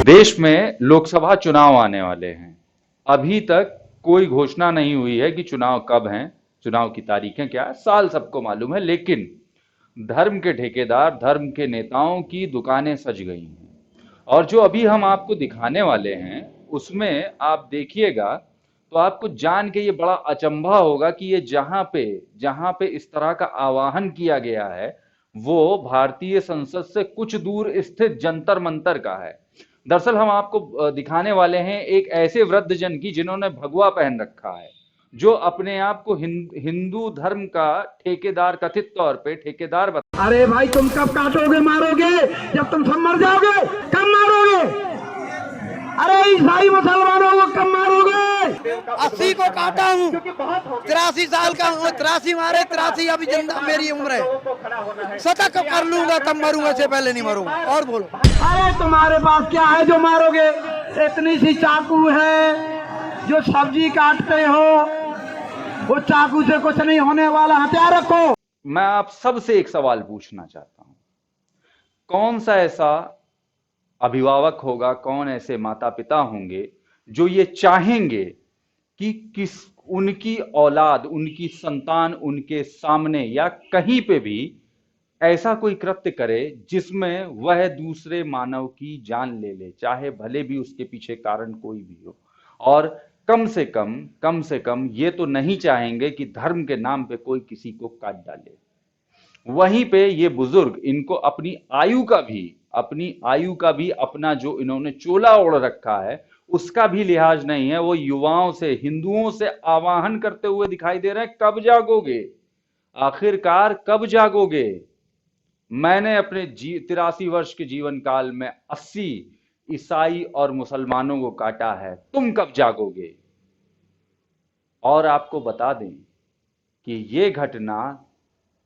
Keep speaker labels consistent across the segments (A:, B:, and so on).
A: देश में लोकसभा चुनाव आने वाले हैं। अभी तक कोई घोषणा नहीं हुई है कि चुनाव कब हैं, चुनाव की तारीखें क्या है, साल सबको मालूम है। लेकिन धर्म के ठेकेदार, धर्म के नेताओं की दुकानें सज गई हैं। और जो अभी हम आपको दिखाने वाले हैं, उसमें आप देखिएगा तो आपको जान के ये बड़ा अचंभा होगा कि ये जहां पे इस तरह का आह्वान किया गया है, वो भारतीय संसद से कुछ दूर स्थित जंतर मंतर का है। दरअसल हम आपको दिखाने वाले हैं एक ऐसे वृद्ध जन की जिन्होंने भगवा पहन रखा है, जो अपने आप को हिंदू धर्म का ठेकेदार, कथित तौर पे ठेकेदार बता।
B: अरे भाई, तुम कब काटोगे मारोगे? जब तुम सब मर जाओगे कब मारोगे? अरे ईसाई मुसलमानों को कब मारोगे?
C: 80 को काटा हूँ, 83 साल का हूँ, 83 मारे, 83 अभी जिंदा मेरी उम्र है। शतक कर लूंगा तब मरूंगा, इससे पहले नहीं मरूंगा। और बोलो।
B: अरे तुम्हारे पास क्या है जो मारोगे? इतनी सी चाकू है जो सब्जी काटते हो, वो चाकू से कुछ नहीं होने वाला। हथियार रखो।
A: मैं आप सबसे एक सवाल पूछना चाहता हूं, कौन सा ऐसा अभिभावक होगा, कौन ऐसे माता पिता होंगे जो ये चाहेंगे कि उनकी औलाद, उनकी संतान उनके सामने या कहीं पे भी ऐसा कोई कृत्य करे जिसमें वह दूसरे मानव की जान ले ले, चाहे भले भी उसके पीछे कारण कोई भी हो। और कम से कम ये तो नहीं चाहेंगे कि धर्म के नाम पे कोई किसी को काट डाले। वहीं पे ये बुजुर्ग, इनको अपनी आयु का भी अपना जो इन्होंने चोला ओढ़ रखा है उसका भी लिहाज नहीं है। वो युवाओं से, हिंदुओं से आवाहन करते हुए दिखाई दे रहे हैं, कब जागोगे? आखिरकार कब जागोगे? मैंने अपने 83 वर्ष के जीवन काल में 80 ईसाई और मुसलमानों को काटा है, तुम कब जागोगे? और आपको बता दें कि ये घटना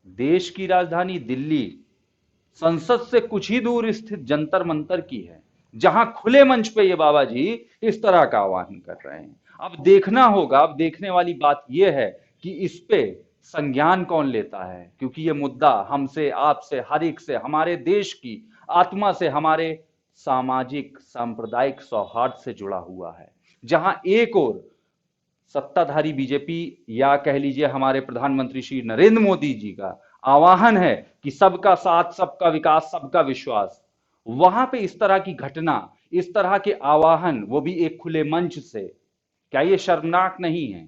A: देश की राजधानी दिल्ली, संसद से कुछ ही दूर स्थित जंतर मंतर की है, जहां खुले मंच पे ये बाबा जी इस तरह का आह्वान कर रहे हैं। अब देखना होगा, अब देखने वाली बात यह है कि इस पे संज्ञान कौन लेता है, क्योंकि ये मुद्दा हमसे, आपसे, हर एक से, हमारे देश की आत्मा से, हमारे सामाजिक सांप्रदायिक सौहार्द से जुड़ा हुआ है। जहां एक और सत्ताधारी बीजेपी या कह लीजिए हमारे प्रधानमंत्री श्री नरेंद्र मोदी जी का आह्वान है कि सबका साथ, सबका विकास, सबका विश्वास, वहां पे इस तरह की घटना, इस तरह के आह्वान, वो भी एक खुले मंच से, क्या ये शर्मनाक नहीं है?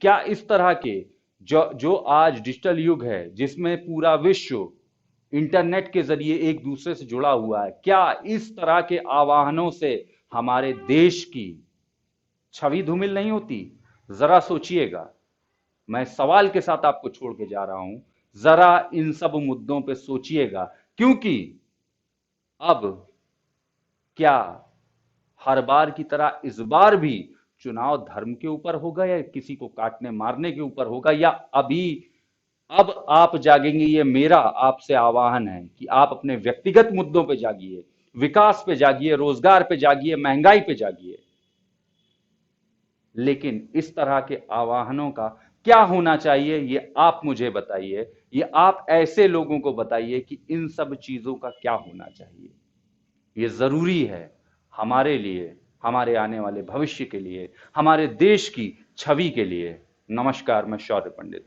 A: क्या इस तरह के जो आज डिजिटल युग है जिसमें पूरा विश्व इंटरनेट के जरिए एक दूसरे से जुड़ा हुआ है, क्या इस तरह के आह्वानों से हमारे देश की छवि धूमिल नहीं होती? जरा सोचिएगा। मैं सवाल के साथ आपको छोड़ के जा रहा हूं, जरा इन सब मुद्दों पे सोचिएगा, क्योंकि अब क्या हर बार की तरह इस बार भी चुनाव धर्म के ऊपर होगा, या किसी को काटने मारने के ऊपर होगा, या अब आप जागेंगे? ये मेरा आपसे आह्वान है कि आप अपने व्यक्तिगत मुद्दों पे जागिए, विकास पे जागिए, रोजगार पे जागिए, महंगाई पे जागिए। लेकिन इस तरह के आह्वानों का क्या होना चाहिए, ये आप मुझे बताइए, ये आप ऐसे लोगों को बताइए कि इन सब चीजों का क्या होना चाहिए। ये जरूरी है हमारे लिए, हमारे आने वाले भविष्य के लिए, हमारे देश की छवि के लिए। नमस्कार, मैं शौर्य पंडित।